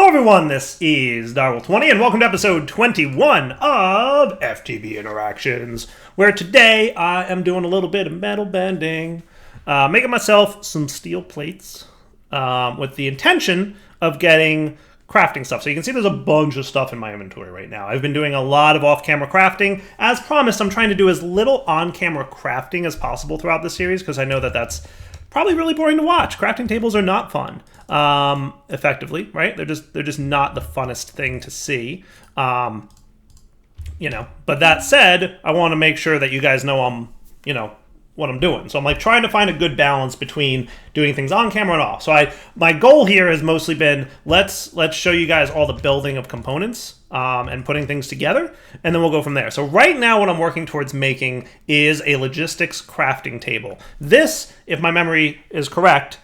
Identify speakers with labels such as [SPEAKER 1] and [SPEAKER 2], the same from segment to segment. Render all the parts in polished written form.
[SPEAKER 1] Hello everyone, this is Darwell20 and welcome to episode 21 of FTB Interactions, where today I am doing a little bit of metal bending, making myself some steel plates with the intention of getting crafting stuff. So you can see there's a bunch of stuff in my inventory right now. I've been doing a lot of off-camera crafting. As promised, I'm trying to do as little on-camera crafting as possible throughout this series because I know that that's probably really boring to watch. Crafting tables are not fun, effectively, right? They're just not the funnest thing to see, you know. But that said, I want to make sure that you guys know I'm, you know, what I'm doing. So I'm like trying to find a good balance between doing things on camera and off. So my goal here has mostly been let's show you guys all the building of components and putting things together, and then we'll go from there. So right now what I'm working towards making is a logistics crafting table. This, if my memory is correct,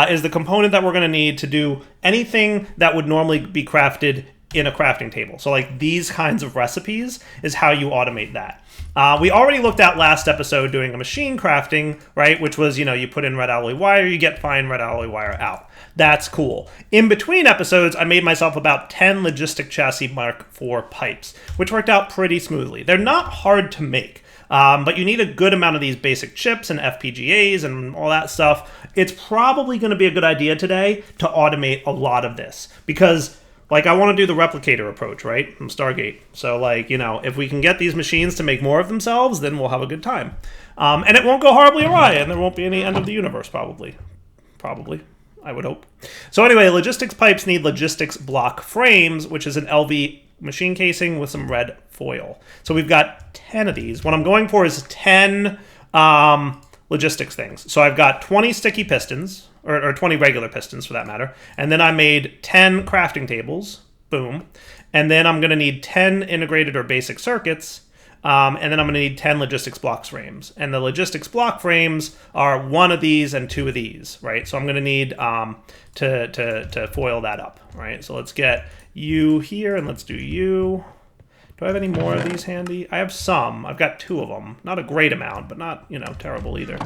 [SPEAKER 1] is the component that we're going to need to do anything that would normally be crafted in a crafting table. So like these kinds of recipes is how you automate that. We already looked at last episode doing a machine crafting, right? Which was, you know, you put in red alloy wire, you get fine red alloy wire out. That's cool. In between episodes, I made myself about 10 logistic chassis Mark IV pipes, which worked out pretty smoothly. They're not hard to make, but you need a good amount of these basic chips and FPGAs and all that stuff. It's probably going to be a good idea today to automate a lot of this because like, I want to do the replicator approach, right, from Stargate. So, like, you know, if we can get these machines to make more of themselves, then we'll have a good time. And it won't go horribly awry, and there won't be any end of the universe, probably. Probably, I would hope. So anyway, logistics pipes need logistics block frames, which is an LV machine casing with some red foil. So we've got 10 of these. What I'm going for is 10 logistics things. So I've got 20 sticky pistons, or 20 regular pistons for that matter. And then I made 10 crafting tables, boom. And then I'm gonna need 10 integrated or basic circuits. And then I'm gonna need 10 logistics block frames. And the logistics block frames are one of these and two of these, right? So I'm gonna need to foil that up, right? So let's get you here and let's do you. Do I have any more of these handy? I have some. I've got 2 of them. Not a great amount, but not, you know, terrible either.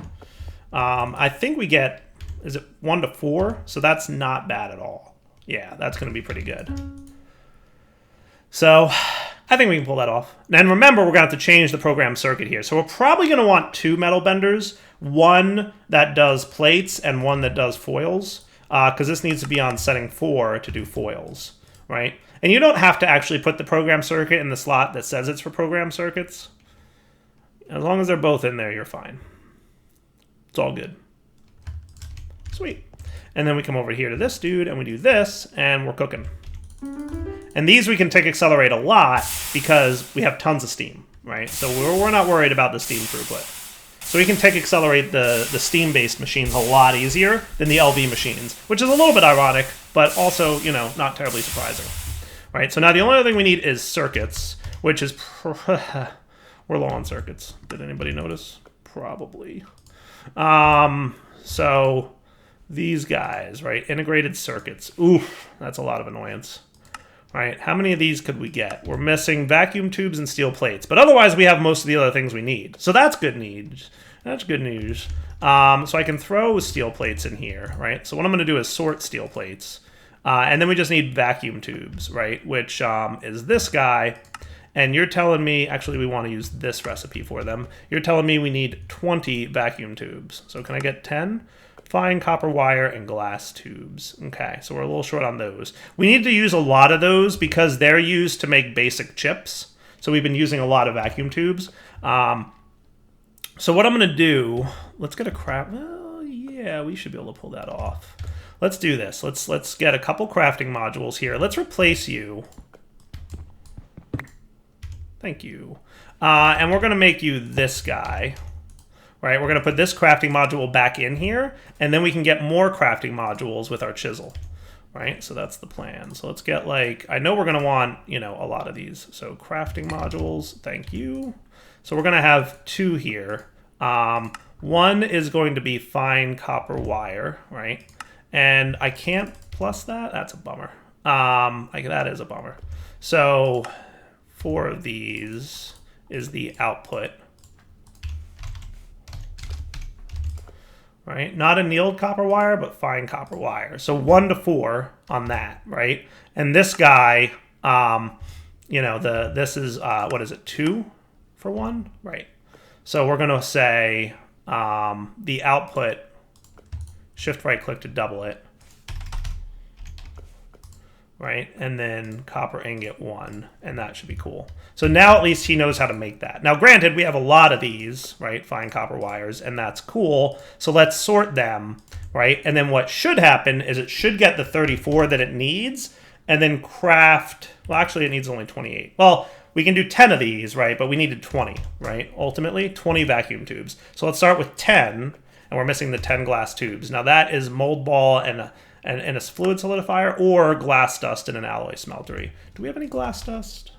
[SPEAKER 1] I think we get, is it 1 to 4? So that's not bad at all. Yeah, that's going to be pretty good. So I think we can pull that off. And remember, we're going to have to change the program circuit here. So we're probably going to want 2 metal benders, one that does plates and one that does foils, because this needs to be on setting 4 to do foils, right? And you don't have to actually put the program circuit in the slot that says it's for program circuits. As long as they're both in there, you're fine. It's all good. Sweet. And then we come over here to this dude and we do this and we're cooking. And these we can tick accelerate a lot because we have tons of steam, right? So we're not worried about the steam throughput. So we can tick accelerate the steam-based machines a lot easier than the LV machines, which is a little bit ironic, but also, you know, not terribly surprising. Right, so now the only other thing we need is circuits, which is we're low on circuits. Did anybody notice? Probably. So these guys, right? Integrated circuits. Oof, that's a lot of annoyance. Right, how many of these could we get? We're missing vacuum tubes and steel plates, but otherwise we have most of the other things we need. So that's good news. That's good news. So I can throw steel plates in here, right? So what I'm going to do is sort steel plates. And then we just need vacuum tubes, right? Which is this guy. And you're telling me, actually we want to use this recipe for them. You're telling me we need 20 vacuum tubes. So can I get 10? Fine copper wire and glass tubes. Okay, so we're a little short on those. We need to use a lot of those because they're used to make basic chips. So we've been using a lot of vacuum tubes. So what I'm going to do, let's get a well, yeah, we should be able to pull that off. Let's do this. Let's get a couple crafting modules here. Let's replace you. Thank you. And we're going to make you this guy. Right? We're going to put this crafting module back in here, and then we can get more crafting modules with our chisel. Right? So that's the plan. So let's get like, I know we're going to want, you know, a lot of these. So crafting modules, thank you. So we're going to have 2 here. One is going to be fine copper wire, right? And I can't plus that? That's a bummer. That is a bummer. So 4 of these is the output. right? Not annealed copper wire, but fine copper wire. So 1 to 4 on that, right? And this guy, you know, this is, what is it, 2 for 1? Right. So we're going to say the output, shift right click to double it, right? And then copper ingot 1, and that should be cool. So now at least he knows how to make that. Now granted, we have a lot of these, right? Fine copper wires, and that's cool. So let's sort them, right? And then what should happen is it should get the 34 that it needs, and then craft, well actually it needs only 28. Well, we can do 10 of these, right? But we needed 20, right? Ultimately, 20 vacuum tubes. So let's start with 10, and we're missing the 10 glass tubes. Now that is mold ball and a fluid solidifier, or glass dust in an alloy smeltery. Do we have any glass dust?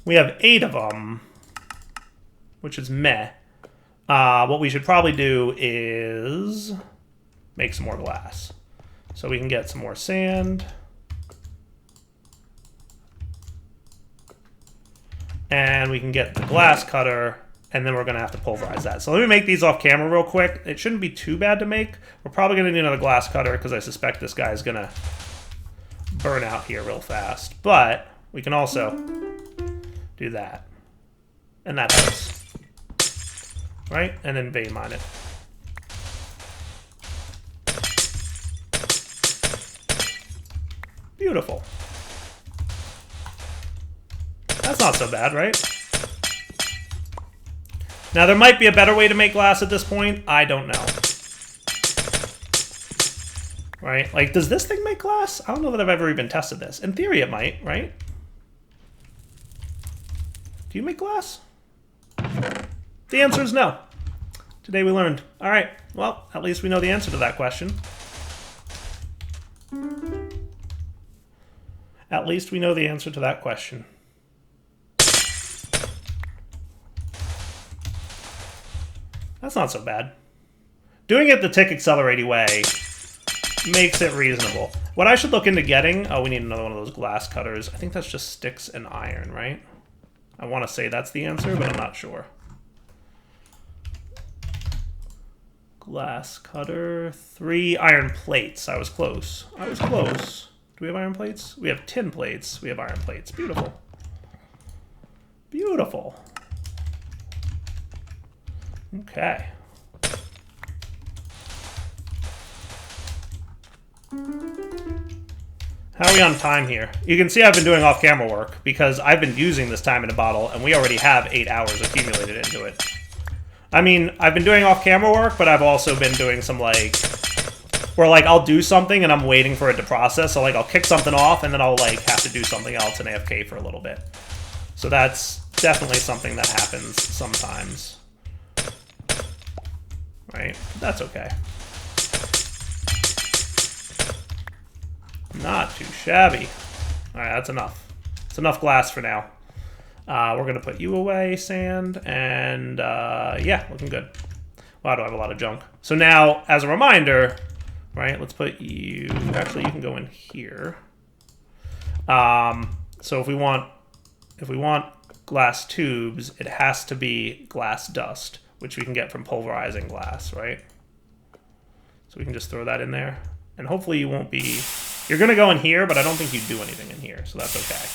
[SPEAKER 1] We have 8 of them, which is meh. What we should probably do is make some more glass. So we can get some more sand. And we can get the glass cutter, and then we're going to have to pulverize that. So let me make these off camera real quick. It shouldn't be too bad to make. We're probably going to need another glass cutter because I suspect this guy is going to burn out here real fast. But we can also do that. And that helps. Right? And then vein mine it. Beautiful. That's not so bad, right? Now, there might be a better way to make glass at this point. I don't know. Right? Like, does this thing make glass? I don't know that I've ever even tested this. In theory, it might, right? Do you make glass? The answer is no. Today we learned. All right. Well, at least we know the answer to that question. At least we know the answer to that question. That's not so bad. Doing it the tick accelerating way makes it reasonable. What I should look into getting... Oh, we need another one of those glass cutters. I think that's just sticks and iron, right? I want to say that's the answer, but I'm not sure. Glass cutter. 3 iron plates. I was close. I was close. Do we have iron plates? We have tin plates. We have iron plates. Beautiful. Beautiful. Okay. How are we on time here? You can see I've been doing off-camera work because I've been using this time in a bottle, and we already have 8 hours accumulated into it. I mean, I've been doing off-camera work, but I've also been doing some, like... where, like, I'll do something and I'm waiting for it to process. So, like, I'll kick something off and then I'll, like, have to do something else in AFK for a little bit. So that's definitely something that happens sometimes. Right? That's okay. Not too shabby. Alright, that's enough. It's enough glass for now. We're going to put you away, sand, and yeah, looking good. Wow, do I have a lot of junk. So now, as a reminder, right, let's put you... Actually, you can go in here. So if we want glass tubes, it has to be glass dust, which we can get from pulverizing glass, right? So we can just throw that in there. And hopefully you won't be... You're going to go in here, but I don't think you do anything in here, so that's okay.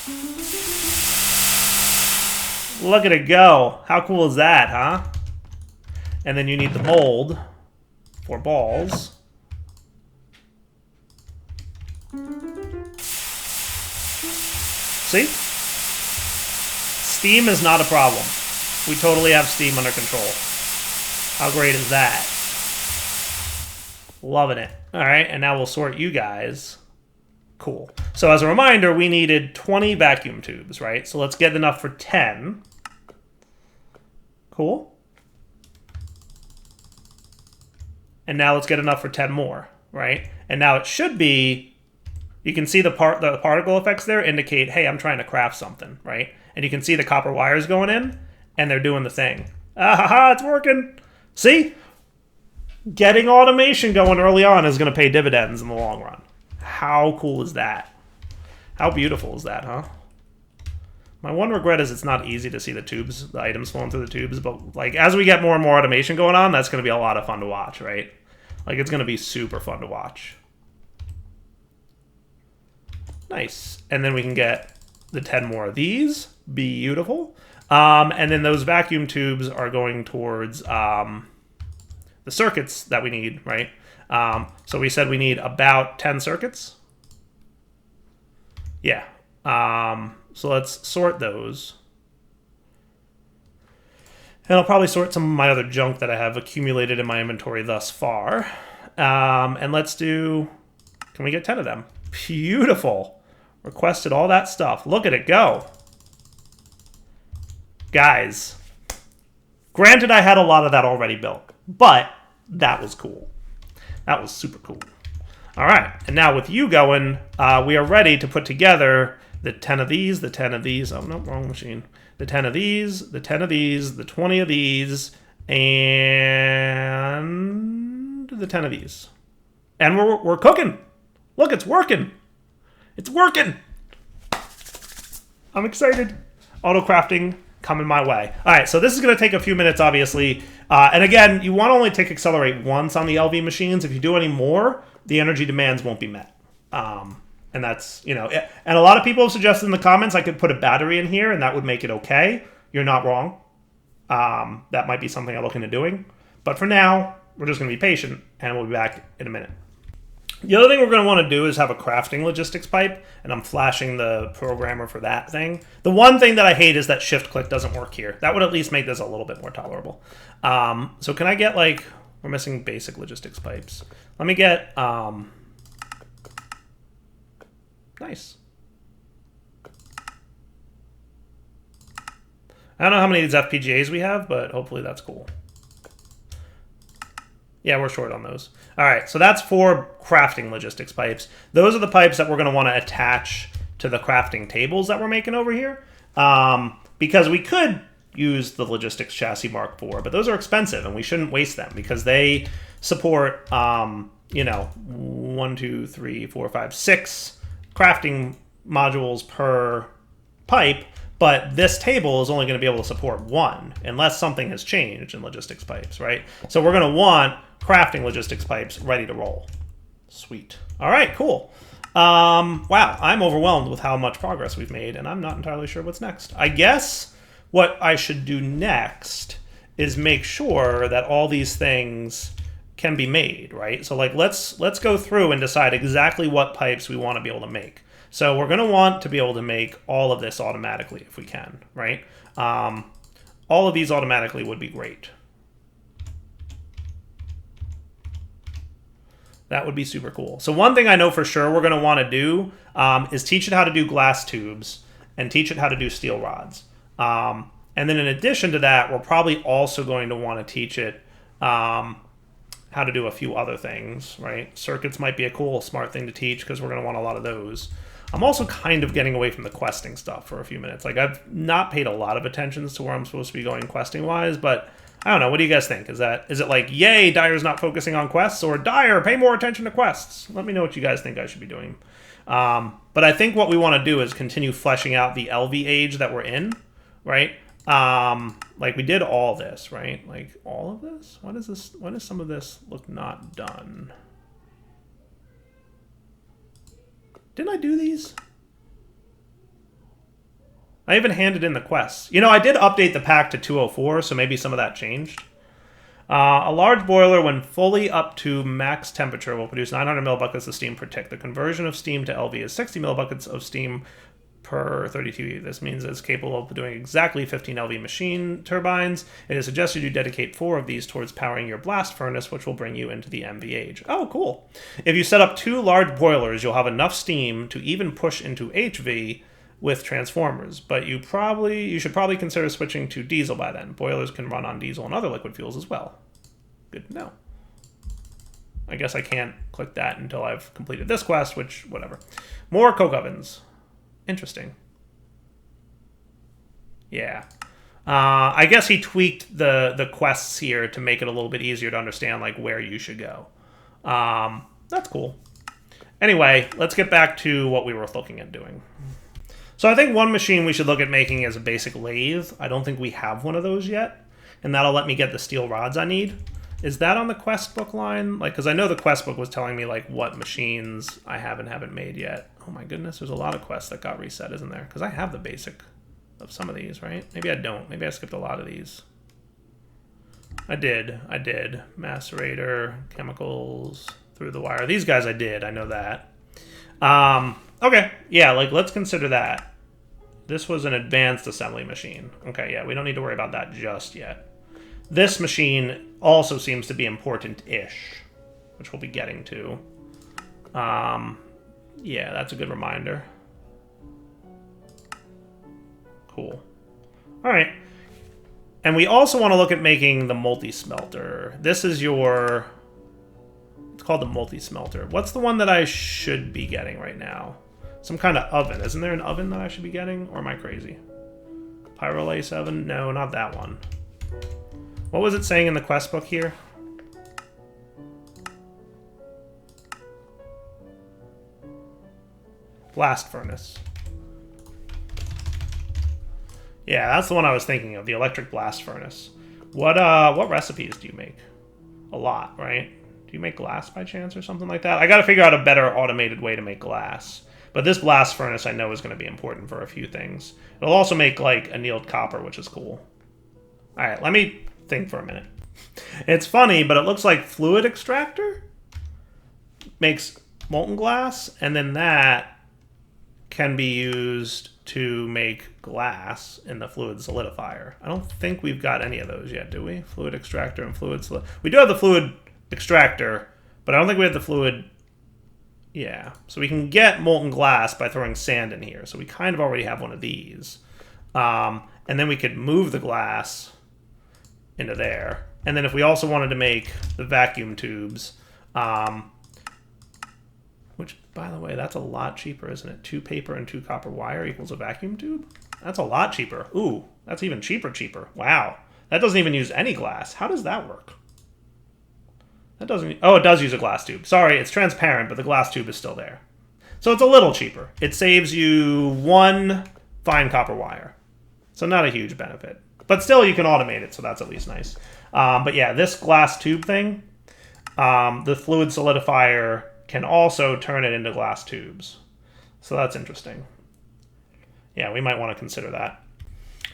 [SPEAKER 1] Look at it go. How cool is that, huh? And then you need the mold for balls. See? Steam is not a problem. We totally have steam under control. How great is that? Loving it. All right, and now we'll sort you guys. Cool. So as a reminder, we needed 20 vacuum tubes, right? So let's get enough for 10. Cool. And now let's get enough for 10 more, right? And now it should be, you can see the particle effects there indicate, hey, I'm trying to craft something, right? And you can see the copper wires going in, and they're doing the thing. Ah, ha, ha, it's working. See? Getting automation going early on is going to pay dividends in the long run. How cool is that? How beautiful is that, huh? My one regret is it's not easy to see the tubes, the items flowing through the tubes, but like as we get more and more automation going on, that's going to be a lot of fun to watch, right? Like it's going to be super fun to watch. Nice. And then we can get the 10 more of these. Beautiful. And then those vacuum tubes are going towards the circuits that we need, right? So we said we need about 10 circuits. Yeah. So let's sort those. And I'll probably sort some of my other junk that I have accumulated in my inventory thus far. And let's do... Can we get 10 of them? Beautiful. Requested all that stuff. Look at it go. Guys. Granted, I had a lot of that already built. But that was cool. That was super cool. All right. And now with you going, we are ready to put together the 10 of these, the 10 of these. Oh, no, wrong machine. The 10 of these, the 10 of these, the 20 of these, and the 10 of these. And we're cooking. Look, it's working. It's working. I'm excited. Auto crafting coming my way. All right, so this is going to take a few minutes, obviously. And again, you want to only tick accelerate once on the LV machines. If you do any more, the energy demands won't be met. And that's, you know, and a lot of people have suggested in the comments I could put a battery in here and that would make it okay. You're not wrong. That might be something I look into doing. But for now, we're just going to be patient and we'll be back in a minute. The other thing we're going to want to do is have a crafting logistics pipe, and I'm flashing the programmer for that thing. The one thing that I hate is that shift click doesn't work here. That would at least make this a little bit more tolerable. So can I get, like, we're missing basic logistics pipes. Let me get, nice. I don't know how many of these FPGAs we have, but hopefully that's cool. Yeah, we're short on those. All right, so that's 4 crafting logistics pipes. Those are the pipes that we're going to want to attach to the crafting tables that we're making over here. Because we could use the logistics chassis Mark IV, but those are expensive, and we shouldn't waste them because they support, you know, 1, 2, 3, 4, 5, 6 crafting modules per pipe. But this table is only going to be able to support 1 unless something has changed in logistics pipes, right? So we're going to want crafting logistics pipes ready to roll. Sweet. All right, cool. Wow, I'm overwhelmed with how much progress we've made, and I'm not entirely sure what's next. I guess what I should do next is make sure that all these things can be made, right? So like let's go through and decide exactly what pipes we want to be able to make. So we're going to want to be able to make all of this automatically if we can, right? All of these automatically would be great. That would be super cool. So one thing I know for sure we're going to want to do is teach it how to do glass tubes and teach it how to do steel rods. And then in addition to that, we're probably also going to want to teach it how to do a few other things, right? Circuits might be a cool, smart thing to teach because we're going to want a lot of those. I'm also kind of getting away from the questing stuff for a few minutes. Like, I've not paid a lot of attention to where I'm supposed to be going questing-wise, but I don't know. What do you guys think? Is it like, yay, Dyer's not focusing on quests, or Dyer, pay more attention to quests? Let me know what you guys think I should be doing. But I think what we want to do is continue fleshing out the LV age that we're in, right? Like, we did all this, right? Like, all of this? What is this? Why does some of this look not done? Didn't I do these? I even handed in the quests. You know, I did update the pack to 204, so maybe some of that changed. A large boiler, when fully up to max temperature, will produce 900 millibuckets of steam per tick. The conversion of steam to LV is 60 millibuckets of steam per 32. This means it's capable of doing exactly 15 LV machine turbines. It is suggested you dedicate 4 of these towards powering your blast furnace, which will bring you into the MV age. Oh, cool. If you set up 2 large boilers, you'll have enough steam to even push into HV with transformers, but you should probably consider switching to diesel by then. Boilers can run on diesel and other liquid fuels as well. Good to know. I guess I can't click that until I've completed this quest, which, whatever. More coke ovens. Interesting. Yeah. I guess he tweaked the quests here to make it a little bit easier to understand, like, where you should go. That's cool. Anyway, let's get back to what we were looking at doing. So I think one machine we should look at making is a basic lathe. I don't think we have one of those yet, and that'll let me get the steel rods I need. Is that on the quest book line? Like, because I know the quest book was telling me like what machines I haven't made yet. Oh my goodness, there's a lot of quests that got reset, isn't there? Because I have the basic of some of these, right? Maybe I don't. Maybe I skipped a lot of these. I did. Macerator, chemicals, through the wire. These guys I did. I know that. Okay. Yeah, like, let's consider that. This was an advanced assembly machine. Okay, yeah, we don't need to worry about that just yet. This machine also seems to be important-ish, which we'll be getting to. Yeah, that's a good reminder. Cool. All right. And we also want to look at making the multi-smelter. This is your... It's called the multi-smelter. What's the one that I should be getting right now? Some kind of oven. Isn't there an oven that I should be getting? Or am I crazy? Pyrolace oven? No, not that one. What was it saying in the quest book here? Blast furnace. Yeah, that's the one I was thinking of, the electric blast furnace. What recipes do you make? A lot, right? Do you make glass by chance or something like that? I gotta figure out a better automated way to make glass. But this blast furnace I know is going to be important for a few things. It'll also make, like, annealed copper, which is cool. Alright, let me think for a minute. It's funny, but it looks like fluid extractor makes molten glass, and then that can be used to make glass in the fluid solidifier. I don't think we've got any of those yet, do we? Fluid extractor and fluid solidifier. We do have the fluid extractor, but I don't think we have the fluid... Yeah, so we can get molten glass by throwing sand in here. So we kind of already have one of these. And then we could move the glass into there. And then if we also wanted to make the vacuum tubes, which, by the way, that's a lot cheaper, isn't it? 2 paper and 2 copper wire equals a vacuum tube? That's a lot cheaper. Ooh, that's even cheaper. Wow. That doesn't even use any glass. How does that work? That doesn't... Oh, it does use a glass tube. Sorry, it's transparent, but the glass tube is still there. So it's a little cheaper. It saves you 1 fine copper wire. So not a huge benefit. But still, you can automate it, so that's at least nice. But yeah, this glass tube thing, the fluid solidifier can also turn it into glass tubes. So that's interesting. Yeah, we might want to consider that.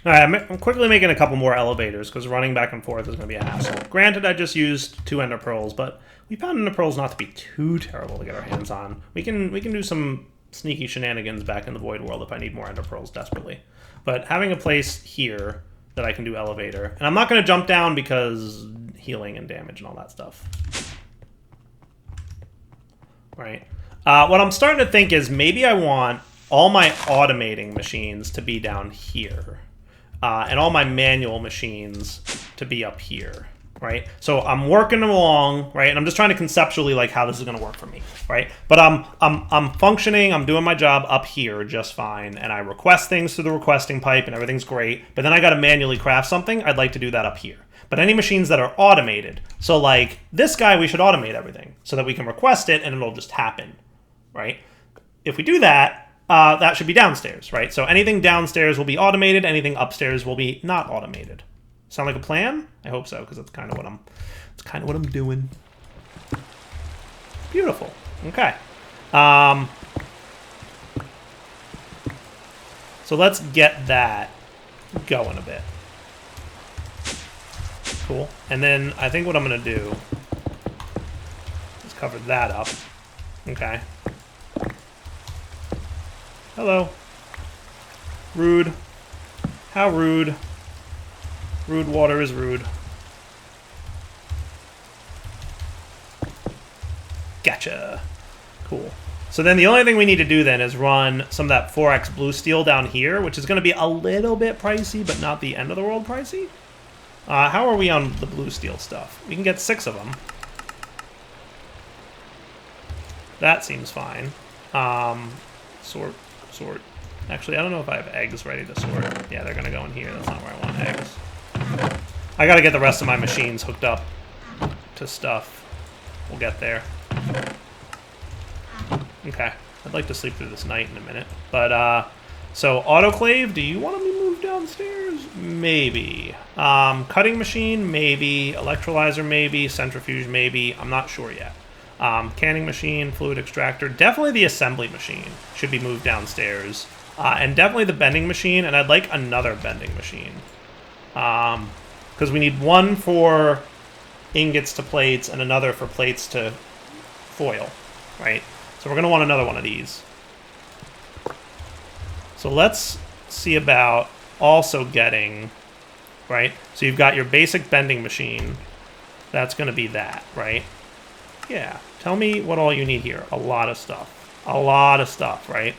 [SPEAKER 1] All right, I'm quickly making a couple more elevators because running back and forth is going to be a hassle. Granted, I just used 2 ender pearls, but we found ender pearls not to be too terrible to get our hands on. We can do some sneaky shenanigans back in the void world if I need more ender pearls desperately. But having a place here that I can do elevator, and I'm not going to jump down because healing and damage and all that stuff. Right. What I'm starting to think is maybe I want all my automating machines to be down here. And all my manual machines to be up here, right? So I'm working along, right? And I'm just trying to conceptually like how this is going to work for me, right? But I'm functioning, I'm doing my job up here just fine, and I request things through the requesting pipe, and everything's great. But then I got to manually craft something. I'd like to do that up here. But any machines that are automated, so like this guy, we should automate everything so that we can request it and it'll just happen, right? If we do that. That should be downstairs, right? So anything downstairs will be automated. Anything upstairs will be not automated. Sound like a plan? I hope so, because that's kind of what I'm doing. Beautiful. Okay. So let's get that going a bit. Cool. And then I think what I'm going to do is cover that up. Okay. Hello. Rude. How rude. Rude water is rude. Gotcha. Cool. So then the only thing we need to do then is run some of that 4x blue steel down here, which is going to be a little bit pricey, but not the end of the world pricey. How are we on the blue steel stuff? We can get 6 of them. That seems fine. Sort. Actually, I don't know if I have eggs ready to sort. Yeah, they're going to go in here. That's not where I want eggs. I got to get the rest of my machines hooked up to stuff. We'll get there. Okay. I'd like to sleep through this night in a minute. But So autoclave, do you want to be moved downstairs? Maybe. Cutting machine, maybe. Electrolyzer, maybe. Centrifuge, maybe. I'm not sure yet. Canning machine, fluid extractor. Definitely the assembly machine should be moved downstairs. And definitely the bending machine, and I'd like another bending machine. Because we need one for ingots to plates and another for plates to foil, right? So we're going to want another one of these. So let's see about also getting, right? So you've got your basic bending machine. That's going to be that, right? Yeah. Tell me what all you need here. A lot of stuff. A lot of stuff, right?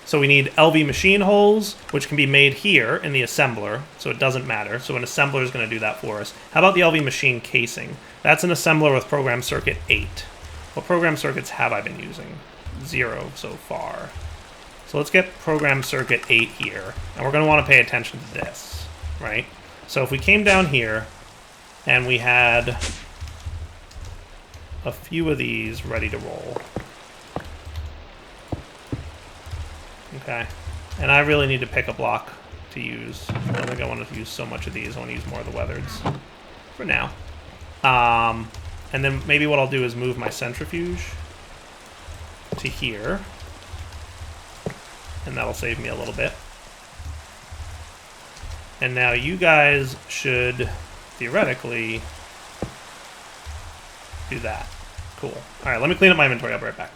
[SPEAKER 1] So we need LV machine holes, which can be made here in the assembler, so it doesn't matter. So an assembler is going to do that for us. How about the LV machine casing? That's an assembler with program circuit 8. What program circuits have I been using? 0 so far. So let's get program circuit 8 here, and we're going to want to pay attention to this, right? So if we came down here, and we had a few of these ready to roll. Okay, and I really need to pick a block to use. I don't think I want to use so much of these. I want to use more of the weathers for now. And then maybe what I'll do is move my centrifuge to here, and that'll save me a little bit. And now you guys should theoretically do that. Cool. All right, let me clean up my inventory. I'll be right back.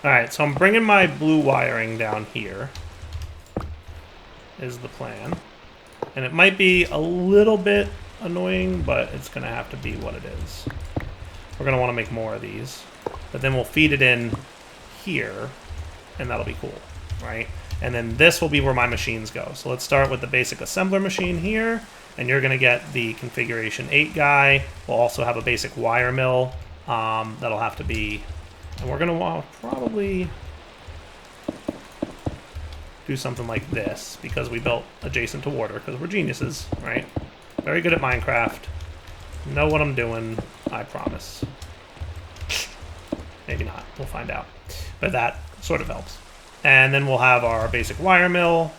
[SPEAKER 1] All right, so I'm bringing my blue wiring down here, is the plan. And it might be a little bit annoying, but it's going to have to be what it is. We're going to want to make more of these. But then we'll feed it in here, and that'll be cool, right? And then this will be where my machines go. So let's start with the basic assembler machine here, and you're going to get the configuration 8 guy. We'll also have a basic wire mill. That'll have to be... And we're going to want to probably do something like this, because we built adjacent to water, because we're geniuses, right? Very good at Minecraft. Know what I'm doing, I promise. Maybe not. We'll find out. But that sort of helps. And then we'll have our basic wire mill,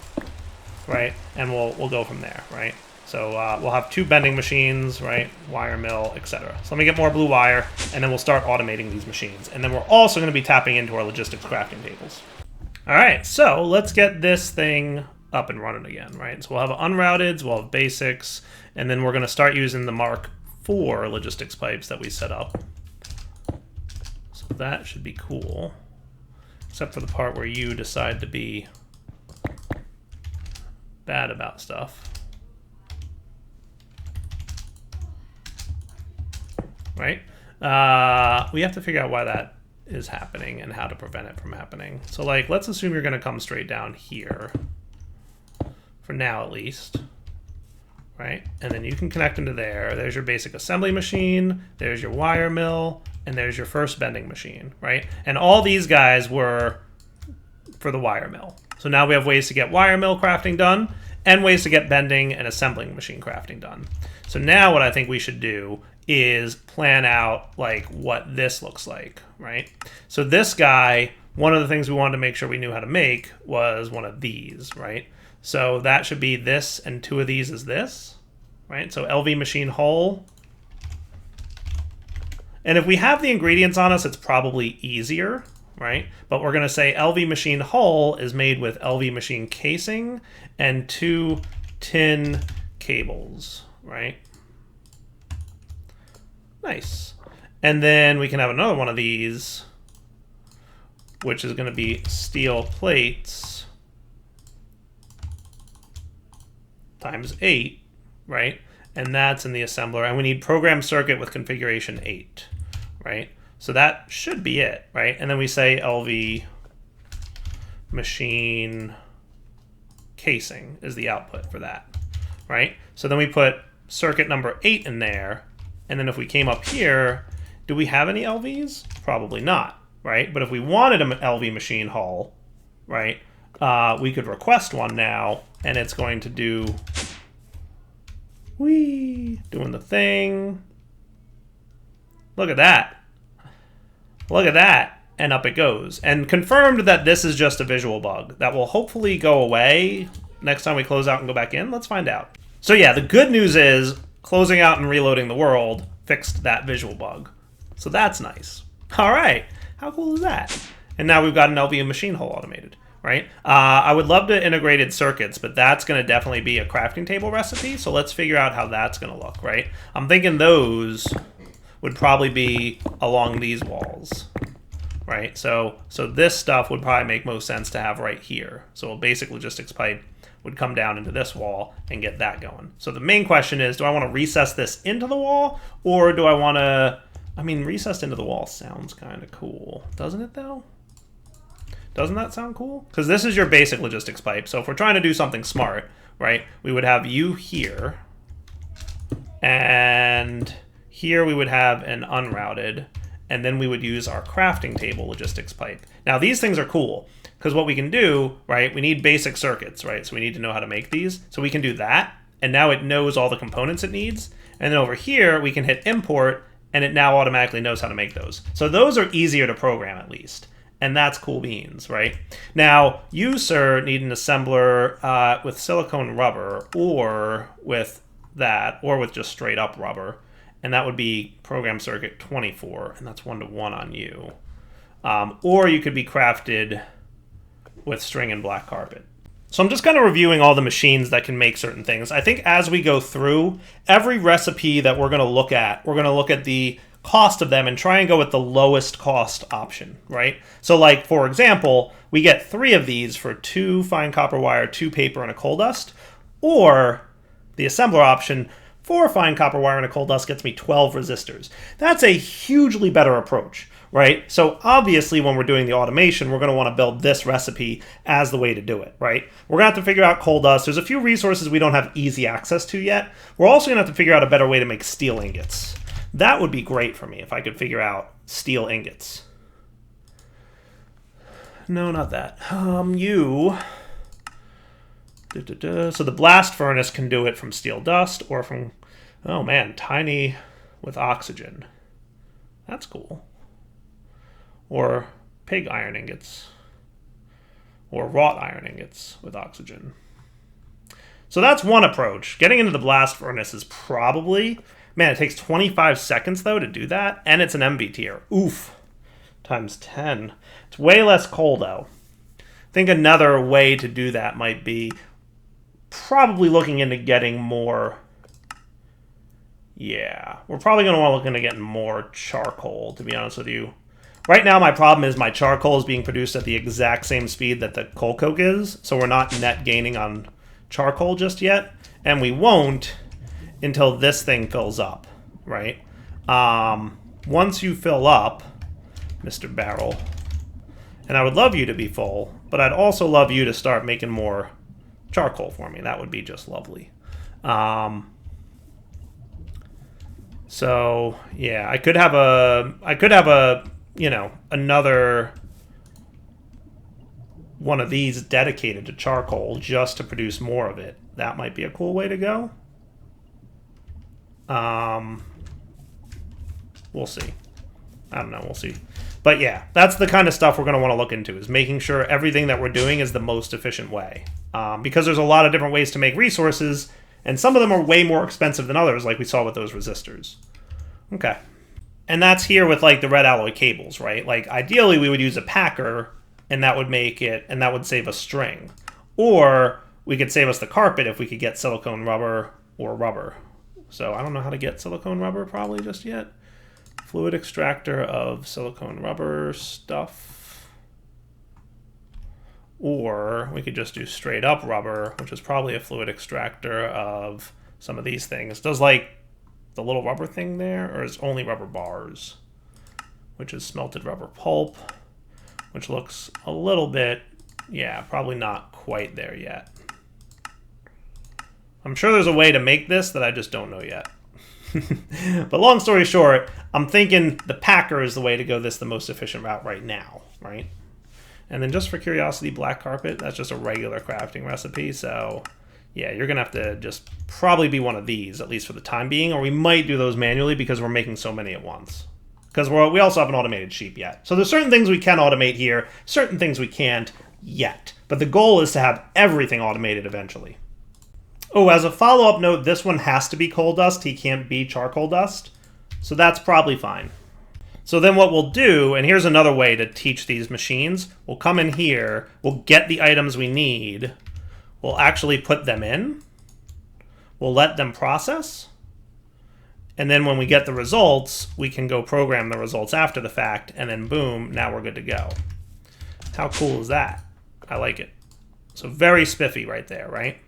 [SPEAKER 1] right? And we'll go from there, right? So we'll have 2 bending machines, right? Wire mill, etc. So let me get more blue wire, and then we'll start automating these machines. And then we're also going to be tapping into our logistics crafting tables. All right, so let's get this thing up and running again, right? So we'll have unrouteds, we'll have basics, and then we're going to start using the Mark IV logistics pipes that we set up. So that should be cool, except for the part where you decide to be bad about stuff. Right? We have to figure out why that is happening and how to prevent it from happening. So, like, let's assume you're going to come straight down here, for now at least, right? And then you can connect into there. There's your basic assembly machine, there's your wire mill, and there's your first bending machine, right? And all these guys were for the wire mill. So now we have ways to get wire mill crafting done, and ways to get bending and assembling machine crafting done. So now what I think we should do is plan out like what this looks like, right? So this guy, one of the things we wanted to make sure we knew how to make was one of these, right? So that should be this, and 2 of these is this, right? So LV machine hull. And if we have the ingredients on us, it's probably easier, right? But we're going to say LV machine hull is made with LV machine casing and 2 tin cables, right? Nice. And then we can have another one of these, which is going to be steel plates times 8, right? And that's in the assembler. And we need program circuit with configuration 8, right? So that should be it, right? And then we say LV machine casing is the output for that, right? So then we put circuit number 8 in there. And then if we came up here, do we have any LVs? Probably not, right? But if we wanted an LV machine hull, right, we could request one now, and it's going to do, doing the thing. Look at that. Look at that. and up it goes. And confirmed that this is just a visual bug that will hopefully go away next time we close out and go back in. Let's find out. So yeah, the good news is closing out and reloading the world fixed that visual bug. So that's nice. All right, how cool is that? And now we've got an LV machine hull automated, right? I would love to integrated circuits, but that's going to definitely be a crafting table recipe. So let's figure out how that's going to look, right? I'm thinking those would probably be along these walls, right? So this stuff would probably make most sense to have right here. So a basic logistics pipe would come down into this wall and get that going. So the main question is, do I want to recess this into the wall, or do I want to, I mean, recessed into the wall sounds kind of cool. Doesn't it though? Doesn't that sound cool? Because this is your basic logistics pipe. So if we're trying to do something smart, right, we would have you here, and here we would have an unrouted, and then we would use our crafting table logistics pipe. Now these things are cool, because what we can do, right, we need basic circuits, right? So we need to know how to make these. So we can do that, and now it knows all the components it needs. And then over here, we can hit import, and it now automatically knows how to make those. So those are easier to program at least. And that's cool beans, right? Now, you, sir, need an assembler with silicone rubber, or with that, or with just straight up rubber. And that would be program circuit 24, and that's 1-to-1 on you. Or you could be crafted with string and black carpet. So I'm just kind of reviewing all the machines that can make certain things. I think as we go through, every recipe that we're going to look at the cost of them and try and go with the lowest cost option, right? So like, for example, we get 3 of these for 2 fine copper wire, 2 paper, and a coal dust. Or the assembler option, 4 fine copper wire and a coal dust gets me 12 resistors. That's a hugely better approach, right? So obviously when we're doing the automation, we're going to want to build this recipe as the way to do it, right? We're going to have to figure out coal dust. There's a few resources we don't have easy access to yet. We're also going to have to figure out a better way to make steel ingots. That would be great for me if I could figure out steel ingots. No, not that. So the blast furnace can do it from steel dust or from, oh man, tiny with oxygen. That's cool. Or pig iron ingots. Or wrought iron ingots with oxygen. So that's one approach. Getting into the blast furnace is probably, man, it takes 25 seconds though to do that, and it's an MB tier. Oof. Times 10. It's way less coal though. I think another way to do that might be probably looking into getting more. Yeah, we're probably going to want to look into getting more charcoal, to be honest with you. Right now, my problem is my charcoal is being produced at the exact same speed that the coal coke is, so we're not net gaining on charcoal just yet, and we won't until this thing fills up, right? Once you fill up, Mr. Barrel, and I would love you to be full, but I'd also love you to start making more charcoal for me. That would be just lovely. So yeah, I could have a, you know, another one of these dedicated to charcoal just to produce more of it. That might be a cool way to go. We'll see. I don't know, we'll see. But yeah, that's the kind of stuff we're going to want to look into, is making sure everything that we're doing is the most efficient way. Because there's a lot of different ways to make resources, and some of them are way more expensive than others, like we saw with those resistors. Okay. And that's here with like the red alloy cables, right? Like ideally we would use a packer, and that would make it, and that would save us string. Or we could save us the carpet if we could get silicone rubber or rubber. So I don't know how to get silicone rubber probably just yet. Fluid extractor of silicone rubber stuff. Or we could just do straight up rubber, which is probably a fluid extractor of some of these things. Does like the little rubber thing there, or is only rubber bars? Which is smelted rubber pulp, which looks a little bit, yeah, probably not quite there yet. I'm sure there's a way to make this that I just don't know yet. But long story short, I'm thinking the packer is the way to go this the most efficient route right now, right? And then just for curiosity, black carpet, that's just a regular crafting recipe. So yeah, you're going to have to just probably be one of these, at least for the time being, or we might do those manually because we're making so many at once. because we also haven't automated sheep yet. So there's certain things we can automate here, certain things we can't yet. But the goal is to have everything automated eventually. Oh, as a follow-up note, this one has to be coal dust. He can't be charcoal dust. So that's probably fine. So then what we'll do, and here's another way to teach these machines. We'll come in here, we'll get the items we need, we'll actually put them in, we'll let them process, and then when we get the results, we can go program the results after the fact, and then boom, now we're good to go. How cool is that? I like it. So very spiffy right there, right?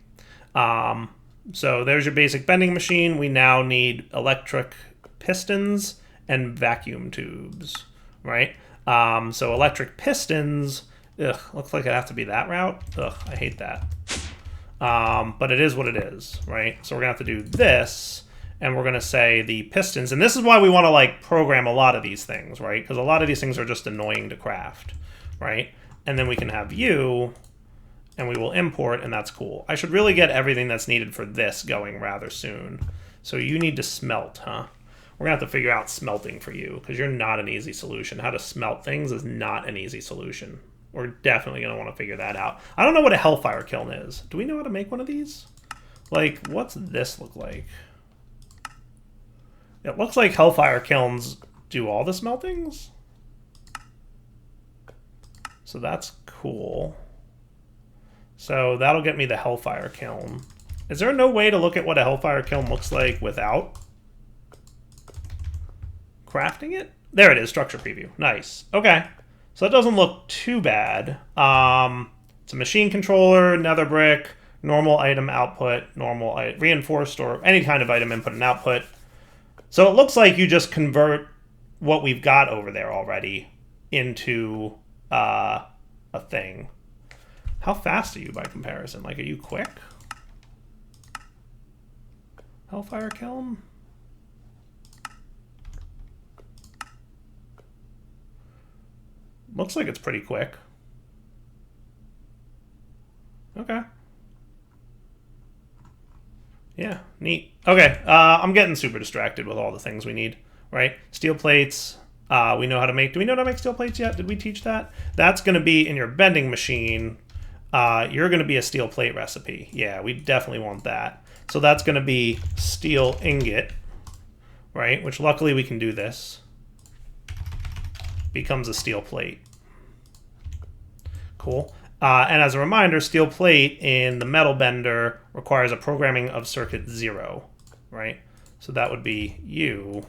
[SPEAKER 1] So there's your basic vending machine. We now need electric pistons and vacuum tubes, right? So electric pistons, looks like it has to be that route. I hate that. But it is what it is, right? So we're gonna have to do this, and we're gonna say the pistons, and this is why we wanna like program a lot of these things, right? Because a lot of these things are just annoying to craft, right? And then we can have you, and we will import, and that's cool. I should really get everything that's needed for this going rather soon. So you need to smelt, huh? We're gonna have to figure out smelting for you, because you're not an easy solution. How to smelt things is not an easy solution. We're definitely gonna wanna figure that out. I don't know what a Hellfire Kiln is. Do we know how to make one of these? Like, what's this look like? It looks like Hellfire Kilns do all the smeltings. So that's cool. So that'll get me the Hellfire Kiln. Is there no way to look at what a Hellfire Kiln looks like without crafting it? There it is, structure preview. Nice. Okay. So that doesn't look too bad. It's a machine controller, nether brick, normal item output, normal reinforced or any kind of item input and output. So it looks like you just convert what we've got over there already into a thing. How fast are you by comparison? Like, are you quick? Hellfire Kiln? Looks like it's pretty quick. Okay. Yeah, neat. Okay, I'm getting super distracted with all the things we need, right? Steel plates, we know how to make. Do we know how to make steel plates yet? Did we teach that? That's going to be in your vending machine. You're going to be a steel plate recipe. Yeah, we definitely want that. So that's going to be steel ingot, right? Which luckily we can do this. Becomes a steel plate. Cool. And as a reminder, steel plate in the metal bender requires a programming of circuit 0, right? So that would be you,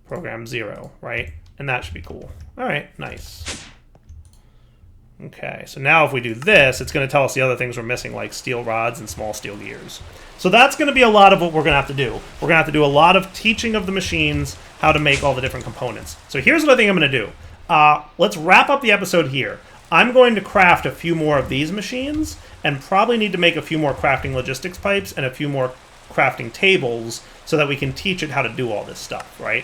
[SPEAKER 1] program 0, right? And that should be cool. All right, nice. Okay, so now if we do this, it's going to tell us the other things we're missing, like steel rods and small steel gears. So that's going to be a lot of what we're going to have to do. We're going to have to do a lot of teaching of the machines how to make all the different components. So here's what I think I'm going to do. Let's wrap up the episode here. I'm going to craft a few more of these machines and probably need to make a few more crafting logistics pipes and a few more crafting tables so that we can teach it how to do all this stuff, right?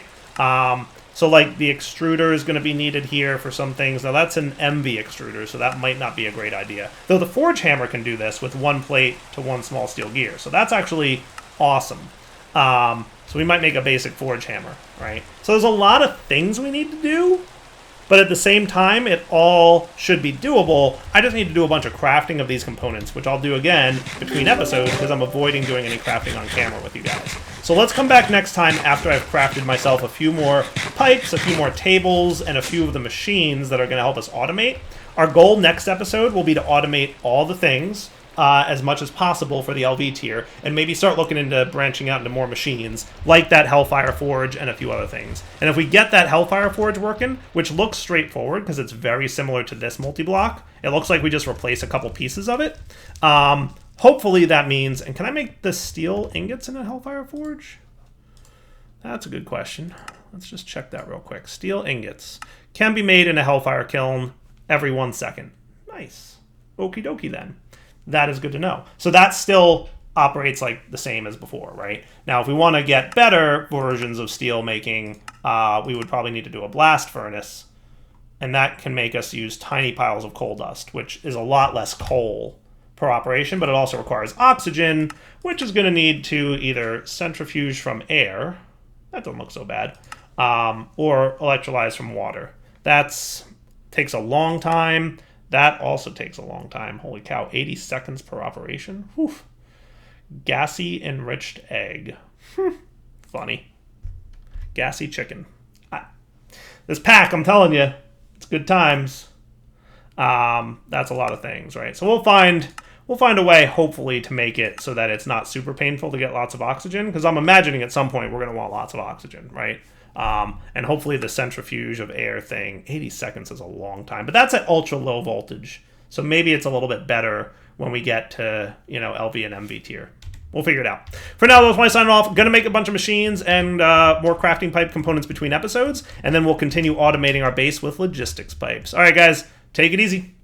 [SPEAKER 1] So like the extruder is going to be needed here for some things. Now that's an MV extruder, so that might not be a great idea. Though the forge hammer can do this with one plate to one small steel gear. So that's actually awesome. So we might make a basic forge hammer, right? So there's a lot of things we need to do, but at the same time, it all should be doable. I just need to do a bunch of crafting of these components, which I'll do again between episodes because I'm avoiding doing any crafting on camera with you guys. So let's come back next time after I've crafted myself a few more pipes, a few more tables, and a few of the machines that are going to help us automate. Our goal next episode will be to automate all the things as much as possible for the LV tier, and maybe start looking into branching out into more machines, like that Hellfire Forge and a few other things. And if we get that Hellfire Forge working, which looks straightforward because it's very similar to this multi-block, it looks like we just replace a couple pieces of it. Hopefully that means, and can I make the steel ingots in a Hellfire Forge? That's a good question. Let's just check that real quick. Steel ingots can be made in a Hellfire Kiln every 1 second. Nice. Okie dokie then. That is good to know. So that still operates like the same as before, right? Now, if we want to get better versions of steel making, we would probably need to do a blast furnace, and that can make us use tiny piles of coal dust, which is a lot less coal per operation, but it also requires oxygen, which is going to need to either centrifuge from air, that doesn't look so bad. Or electrolyze from water. That's takes a long time. That also takes a long time. Holy cow, 80 seconds per operation. Whew. Gassy enriched egg. Funny. Gassy chicken. This pack, I'm telling you, it's good times. That's a lot of things, right? So we'll find a way, hopefully, to make it so that it's not super painful to get lots of oxygen, because I'm imagining at some point we're going to want lots of oxygen, right? And hopefully the centrifuge of air thing, 80 seconds is a long time, but that's at ultra low voltage. So maybe it's a little bit better when we get to, LV and MV tier. We'll figure it out. For now, that's my sign off. Going to make a bunch of machines and more crafting pipe components between episodes, and then we'll continue automating our base with logistics pipes. All right, guys, take it easy.